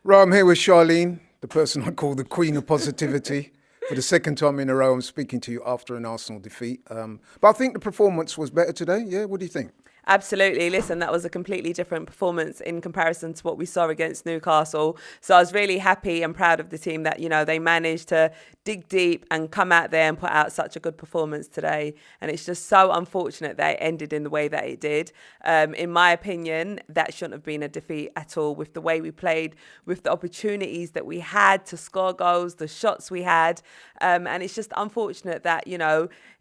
Right, I'm here with Charlene, the person I call the Queen of Positivity. For the second time in a row, I'm speaking to you after an Arsenal defeat. But I think the performance was better today. Yeah, what do you think? Absolutely. Listen, that was a completely different performance in comparison to what we saw against Newcastle. So I was really happy and proud of the team that, they managed to dig deep and come out there and put out such a good performance today. And it's just so unfortunate that it ended in the way that it did. In my opinion, that shouldn't have been a defeat at all with the way we played, with the opportunities that we had to score goals, the shots we had. And it's just unfortunate that,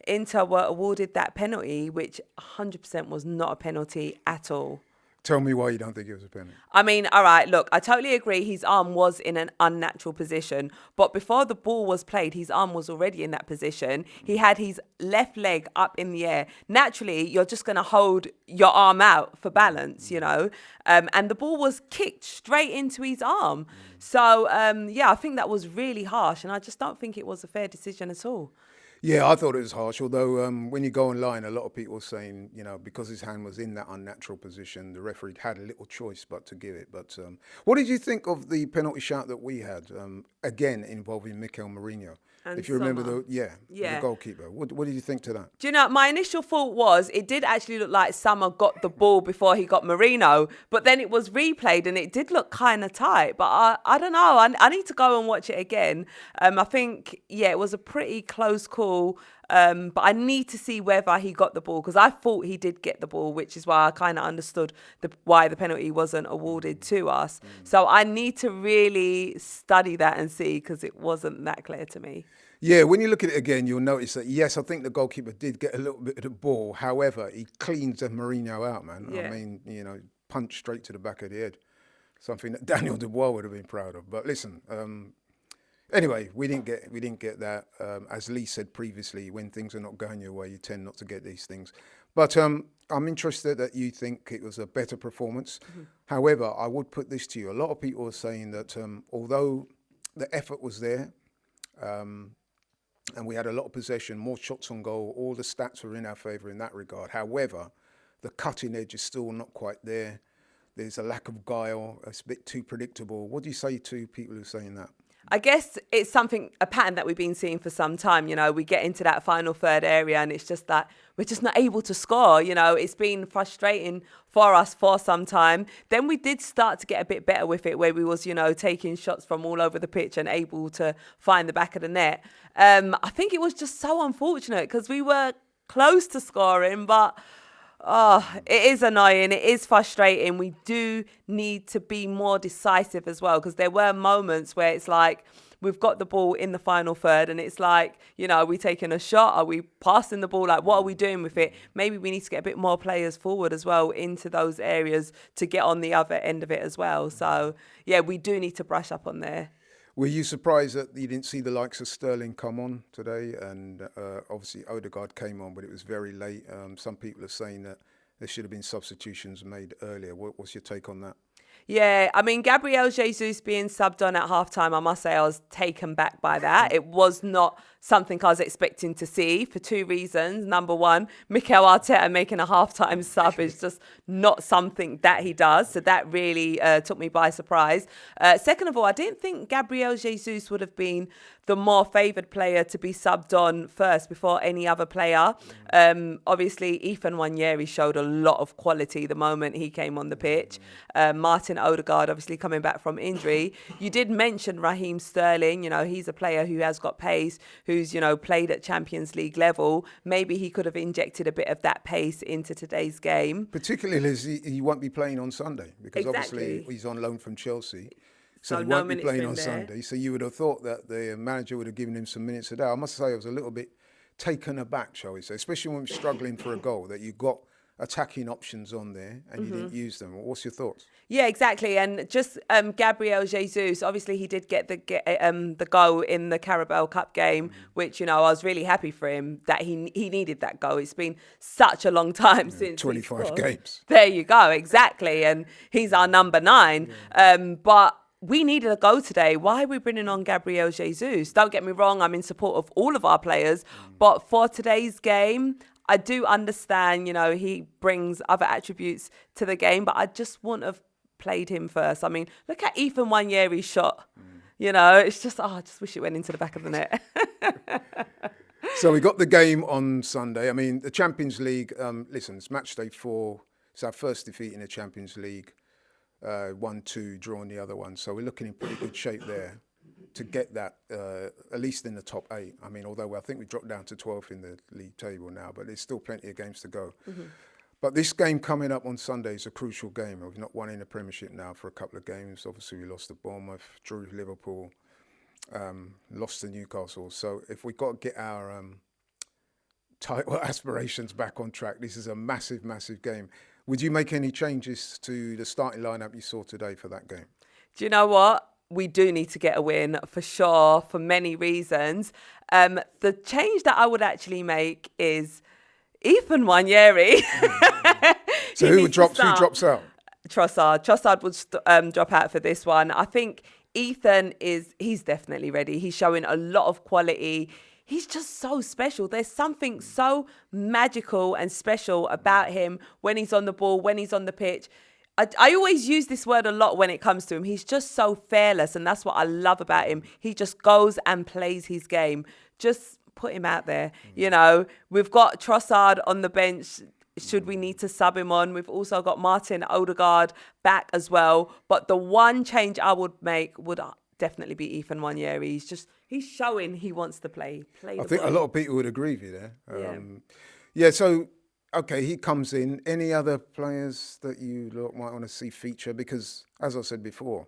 Inter were awarded that penalty, which 100% was not a penalty at all. Tell me why you don't think it was a penalty. I mean, all right, look, I totally agree his arm was in an unnatural position, but before the ball was played, his arm was already in that position. He had his left leg up in the air. Naturally, you're just going to hold your arm out for balance, and the ball was kicked straight into his arm. So, I think that was really harsh, and I just don't think it was a fair decision at all. Yeah, I thought it was harsh, although when you go online, a lot of people are saying, because his hand was in that unnatural position, the referee had a little choice but to give it. But what did you think of the penalty shout that we had, again, involving Mikel Mourinho? And if you remember the goalkeeper. What did you think to that? Do you know, my initial thought was it did actually look like Summer got the ball before he got Mourinho, but then it was replayed and it did look kind of tight. But I don't know. I need to go and watch it again. I think, it was a pretty close call. But I need to see whether he got the ball, because I thought he did get the ball, which is why I kind of understood why the penalty wasn't awarded to us. So I need to really study that and see, because it wasn't that clear to me. Yeah, when you look at it again, you'll notice that, yes, I think the goalkeeper did get a little bit of the ball. However, he cleans Mourinho out, man. Yeah. I mean, punch straight to the back of the head. Something that Daniel Dubois would have been proud of. But listen, anyway, we didn't get that. As Lee said previously, when things are not going your way, you tend not to get these things. But I'm interested that you think it was a better performance. Mm-hmm. However, I would put this to you. A lot of people are saying that although the effort was there, and we had a lot of possession, more shots on goal, all the stats were in our favour in that regard. However, the cutting edge is still not quite there. There's a lack of guile. It's a bit too predictable. What do you say to people who are saying that? I guess it's a pattern that we've been seeing for some time. We get into that final third area and it's just that we're just not able to score. It's been frustrating for us for some time. Then we did start to get a bit better with it, where we was, taking shots from all over the pitch and able to find the back of the net. I think it was just so unfortunate because we were close to scoring, but it is annoying. It is frustrating. We do need to be more decisive as well, because there were moments where it's like we've got the ball in the final third and it's like, are we taking a shot? Are we passing the ball? Like, what are we doing with it? Maybe we need to get a bit more players forward as well into those areas to get on the other end of it as well. So, we do need to brush up on there. Were you surprised that you didn't see the likes of Sterling come on today? And obviously Odegaard came on, but it was very late. Some people are saying that there should have been substitutions made earlier. What's your take on that? Yeah, I mean, Gabriel Jesus being subbed on at halftime, I must say I was taken back by that. It was not something I was expecting to see for two reasons. Number one, Mikel Arteta making a halftime sub is just not something that he does. So that really took me by surprise. Second of all, I didn't think Gabriel Jesus would have been the more favoured player to be subbed on first before any other player. Obviously, Ethan Nwaneri showed a lot of quality the moment he came on the pitch. Martin Odegaard, obviously coming back from injury. You did mention Raheem Sterling. He's a player who has got pace, who's, played at Champions League level. Maybe he could have injected a bit of that pace into today's game. Particularly as he won't be playing on Sunday, because Exactly. Obviously he's on loan from Chelsea. So he no won't be minutes playing in on there. Sunday. So you would have thought that the manager would have given him some minutes today. I must say I was a little bit taken aback, shall we say, especially when we're struggling for a goal, that you got attacking options on there and you didn't use them. What's your thoughts? Yeah, exactly. And just Gabriel Jesus, obviously he did get the goal in the Carabao Cup game, which, I was really happy for him that he needed that goal. It's been such a long time since 25 games. There you go, exactly. And he's our number 9. But we needed a goal today. Why are we bringing on Gabriel Jesus? Don't get me wrong, I'm in support of all of our players. But for today's game, I do understand, he brings other attributes to the game, but I just want to played him first. I mean, look at Ethan Nwaneri's shot. You know, it's just, I just wish it went into the back of the net. So we got the game on Sunday. I mean, the Champions League, listen, it's match day 4. It's our first defeat in the Champions League. 1-2, drawing the other one. So we're looking in pretty good shape there to get that, at least in the top 8. I mean, although I think we dropped down to 12th in the league table now, but there's still plenty of games to go. But this game coming up on Sunday is a crucial game. We've not won in the Premiership now for a couple of games. Obviously, we lost to Bournemouth, drew Liverpool, lost to Newcastle. So if we've got to get our title aspirations back on track, this is a massive, massive game. Would you make any changes to the starting lineup you saw today for that game? Do you know what? We do need to get a win for sure, for many reasons. The change that I would actually make is Ethan Nwaneri. So who drops out? Trossard would drop out for this one. I think Ethan he's definitely ready. He's showing a lot of quality. He's just so special. There's something so magical and special about him when he's on the ball, when he's on the pitch. I always use this word a lot when it comes to him. He's just so fearless, and that's what I love about him. He just goes and plays his game. Just put him out there. You know, we've got Trossard on the bench. Should we need to sub him on? We've also got Martin Odegaard back as well. But the one change I would make would definitely be Ethan Nwaneri. He's showing he wants to play. I think a lot of people would agree with you there. Yeah. So, okay, he comes in. Any other players that you might want to see feature? Because, as I said before,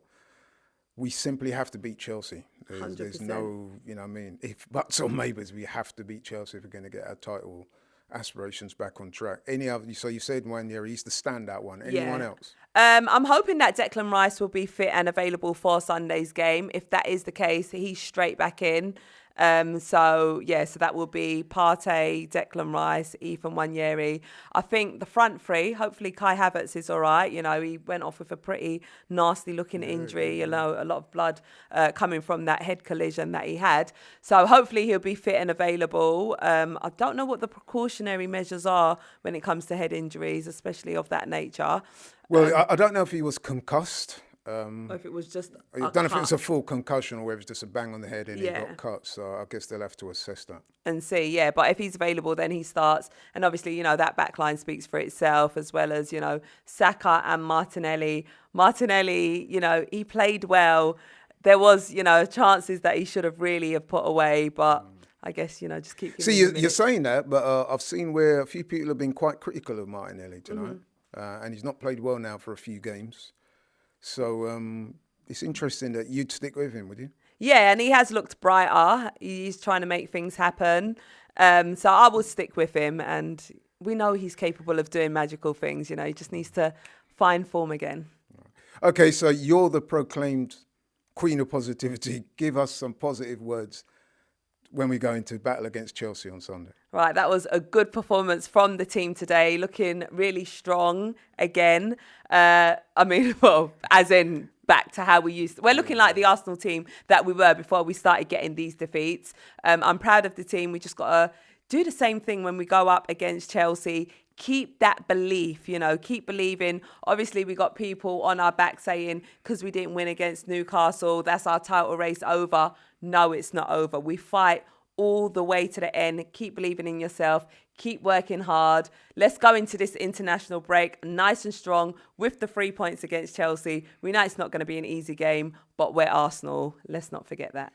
we simply have to beat Chelsea. There's no, you know what I mean, if buts or maybes, we have to beat Chelsea if we're going to get our title aspirations back on track. Any other? So you said Nwaneri, he's the standout one. Anyone else? I'm hoping that Declan Rice will be fit and available for Sunday's game. If that is the case, he's straight back in. So that will be Partey, Declan Rice, Ethan Nwaneri. I think the front three, hopefully Kai Havertz is all right. You know, he went off with a pretty nasty looking injury, you know, a lot of blood coming from that head collision that he had. So hopefully he'll be fit and available. I don't know what the precautionary measures are when it comes to head injuries, especially of that nature. Well, I don't know if he was concussed. Or if it was just I don't know if it was a full concussion or whether it's just a bang on the head and he got cut. So I guess they'll have to assess that. And see, but if he's available, then he starts. And obviously, you know, that back line speaks for itself, as well as, you know, Saka and Martinelli. Martinelli, you know, he played well. There was, you know, chances that he should have really have put away, but I guess, you know, just keep... See, you're saying that, but I've seen where a few people have been quite critical of Martinelli tonight. And he's not played well now for a few games. So it's interesting that you'd stick with him, would you? Yeah, and he has looked brighter. He's trying to make things happen. So I will stick with him. And we know he's capable of doing magical things. You know, he just needs to find form again. Okay, so you're the proclaimed queen of positivity. Give us some positive words when we go into battle against Chelsea on Sunday. Right, that was a good performance from the team today, looking really strong again. As in back to how we used to. We're looking like the Arsenal team that we were before we started getting these defeats. I'm proud of the team. We just got to do the same thing when we go up against Chelsea. Keep that belief, you know, keep believing. Obviously, we got people on our back saying, because we didn't win against Newcastle, that's our title race over. No, it's not over. We fight all the way to the end. Keep believing in yourself. Keep working hard. Let's go into this international break nice and strong with the 3 points against Chelsea. We know it's not going to be an easy game, but we're Arsenal. Let's not forget that.